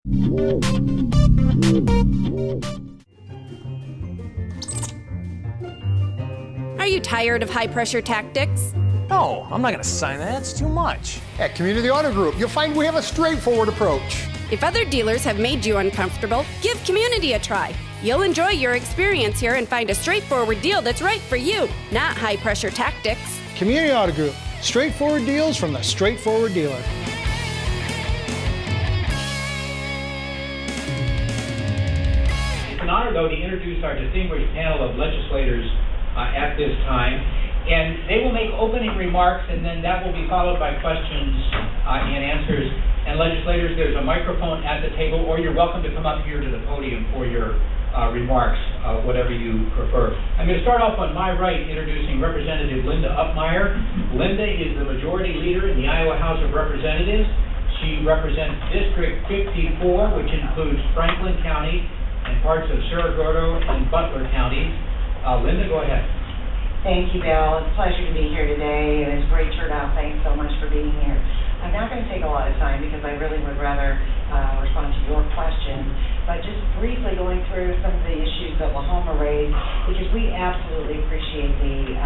Are you tired of high-pressure tactics? No, I'm not going to sign that. It's too much. At Community Auto Group, you'll find we have a straightforward approach. If other dealers have made you uncomfortable, give Community a try. You'll enjoy your experience here and find a straightforward deal that's right for you, not high-pressure tactics. Community Auto Group, straightforward deals from the straightforward dealer. It's an honor, though, to introduce our distinguished panel of legislators at this time. And they will make opening remarks, and then that will be followed by questions and answers. And legislators, there's a microphone at the table, or you're welcome to come up here to the podium for your remarks, whatever you prefer. I'm going to start off on my right, introducing Representative Linda Upmeyer. Linda is the majority leader in the Iowa House of Representatives. She represents District 54, which includes Franklin County and parts of Cerro Gordo and Butler counties. Linda, go ahead. Thank you, Bill. It's a pleasure to be here today, and it's a great turnout. Thanks so much for being here. I'm not going to take a lot of time because I really would rather respond to your questions, but just briefly going through some of the issues that LaHoma raised, because we absolutely appreciate the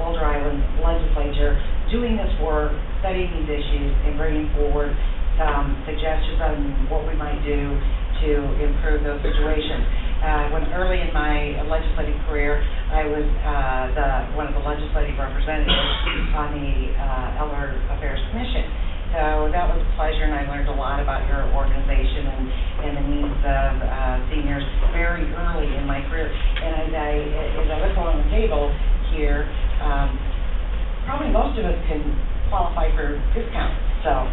Older Island legislature doing this work, studying these issues, and bringing forward some suggestions on what we might do to improve those situations. When early in my legislative career, I was one of the legislative representatives on the Elder Affairs Commission. So that was a pleasure, and I learned a lot about your organization and the needs of seniors very early in my career. And as I look along the table here, probably most of us can qualify for discounts. So we're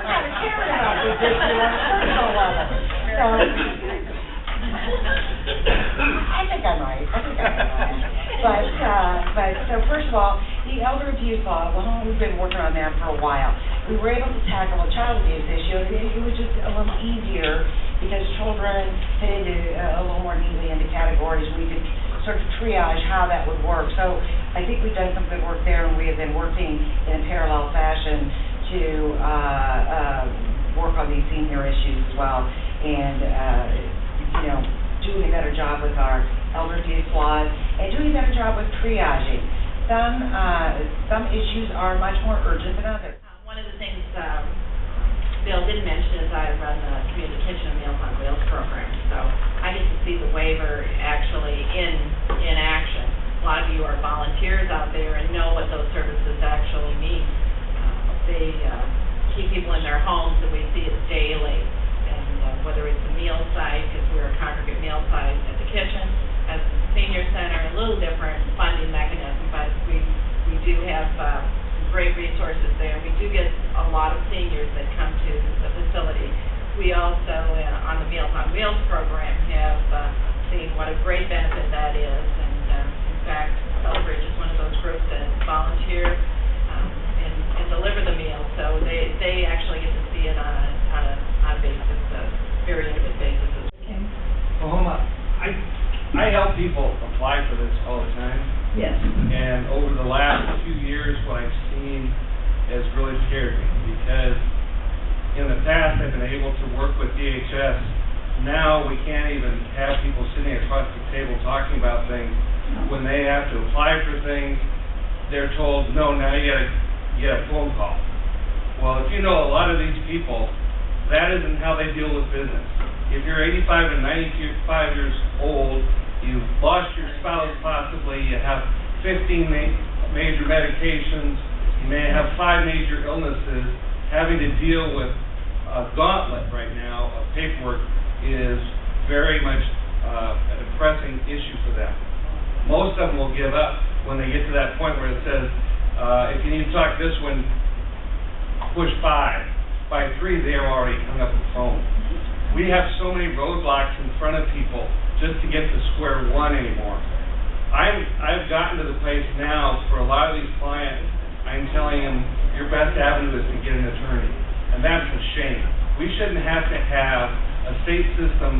kind of caring about this issue on a personal level. So I think I'm right. But so first of all, the elder abuse law, we've been working on that for a while. We were able to tackle a child abuse issue. It was just a little easier because children fit into a little more neatly into categories. We could sort of triage how that would work. So I think we've done some good work there, and we have been working in a parallel fashion to work on these senior issues as well, and doing a better job with our elder abuse laws and doing a better job with triaging. Some issues are much more urgent than others. One of the things Bill didn't mention is I run the Community Kitchen and Meals on Wheels program, so I get to see the waiver actually in action. A lot of you are volunteers out there and know what those services actually mean. They keep people in their homes, and we see it daily. And whether it's a meal site, because we're a congregate meal site at the kitchen, as a senior center, a little different funding mechanism, but we do have great resources there. We do get a lot of seniors that come to the facility. We also, on the Meals on Wheels program, have seen what a great benefit that is. And in fact, Celebridge is one of those groups that volunteer and deliver the meals. So they actually get to see it on a basis, very intimate basis. Okay. LaHoma, I help people apply for this all the time. Yes. And over the last 2 years, what I've seen has really scared me, because in the past I've been able to work with DHS. Now we can't even have people sitting across the table talking about things. When they have to apply for things, they're told, no, now you gotta get a phone call. Well, if you know a lot of these people, that isn't how they deal with business. If you're 85 and 95 years old, you've lost your spouse possibly, you have 15 major medications, you may have 5 major illnesses, having to deal with a gauntlet right now of paperwork is very much a pressing issue for them. Most of them will give up when they get to that point where it says, if you need to talk this one, push 5. By 3, they are already hung up the phone. We have so many roadblocks in front of people just to get to square one anymore. I've gotten to the place now for a lot of these clients, I'm telling them your best avenue is to get an attorney. And that's a shame. We shouldn't have to have a state system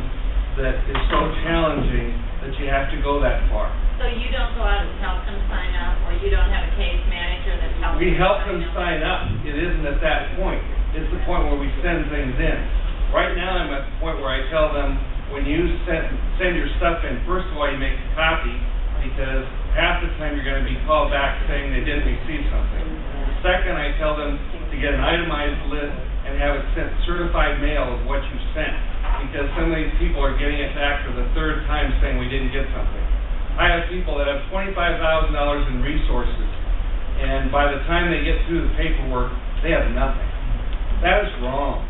that is so challenging that you have to go that far. So you don't go out and help them sign up, or you don't have a case manager that helps them? We help them sign up. It isn't at that point. It's the point where send things in. Right now, I'm at the point where I tell them, when you send your stuff in, first of all, you make a copy, because half the time you're going to be called back saying they didn't receive something. Second, I tell them to get an itemized list and have it sent certified mail of what you sent, because some of these people are getting it back for the third time saying we didn't get something. I have people that have $25,000 in resources, and by the time they get through the paperwork, they have nothing. That is wrong,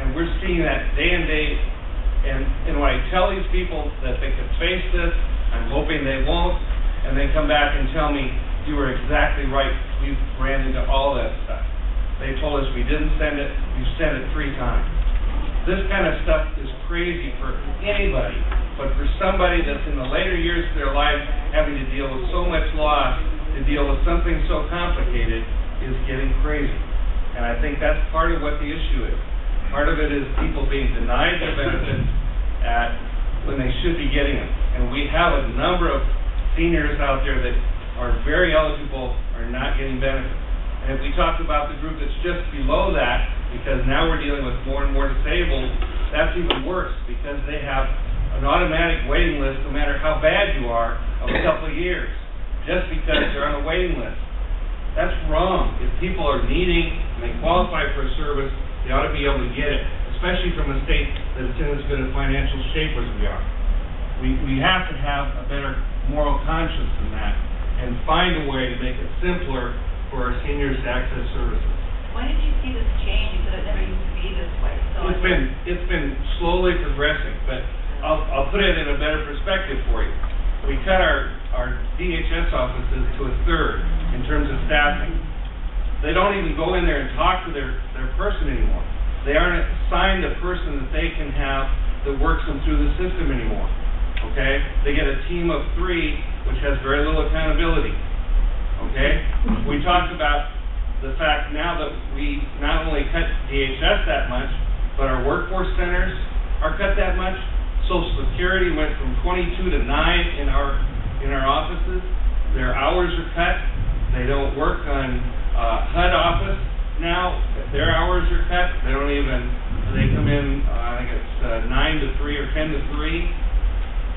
and we're seeing that day and day. And when I tell these people that they can face this, I'm hoping they won't, and they come back and tell me, you were exactly right, we ran into all that stuff. They told us we didn't send it, you sent it 3 times. This kind of stuff is crazy for anybody, but for somebody that's in the later years of their life having to deal with so much loss, to deal with something so complicated is getting crazy. And I think that's part of what the issue is. Part of it is people being denied their benefits when they should be getting them. And we have a number of seniors out there that are very eligible are not getting benefits. And if we talk about the group that's just below that, because now we're dealing with more and more disabled, that's even worse, because they have an automatic waiting list, no matter how bad you are, of a couple of years, just because they're on a waiting list. That's wrong. If people are needing and they qualify for a service, they ought to be able to get it, especially from a state that's in as good a financial shape as we are. We have to have a better moral conscience than that and find a way to make it simpler for our seniors to access services. When did you see this change? Because it never used to be this way. So It's been slowly progressing, but I'll put it in a better perspective for you. We cut our DHS offices to a third in terms of staffing. They don't even go in there and talk to their person anymore. They aren't assigned a person that they can have that works them through the system anymore. Okay? They get a team of 3, which has very little accountability. Okay? We talked about the fact now that we not only cut DHS that much, but our workforce centers are cut that much. Social Security went from 22 to 9 in our offices. Their hours are cut. They don't work on HUD office now. Their hours are cut. They come in, I think it's 9 to 3 or 10 to 3.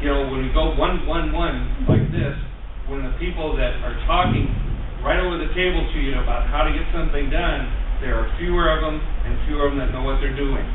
You know, when we go 1-1-1 like this, when the people that are talking right over the table to you about how to get something done, there are fewer of them and fewer of them that know what they're doing.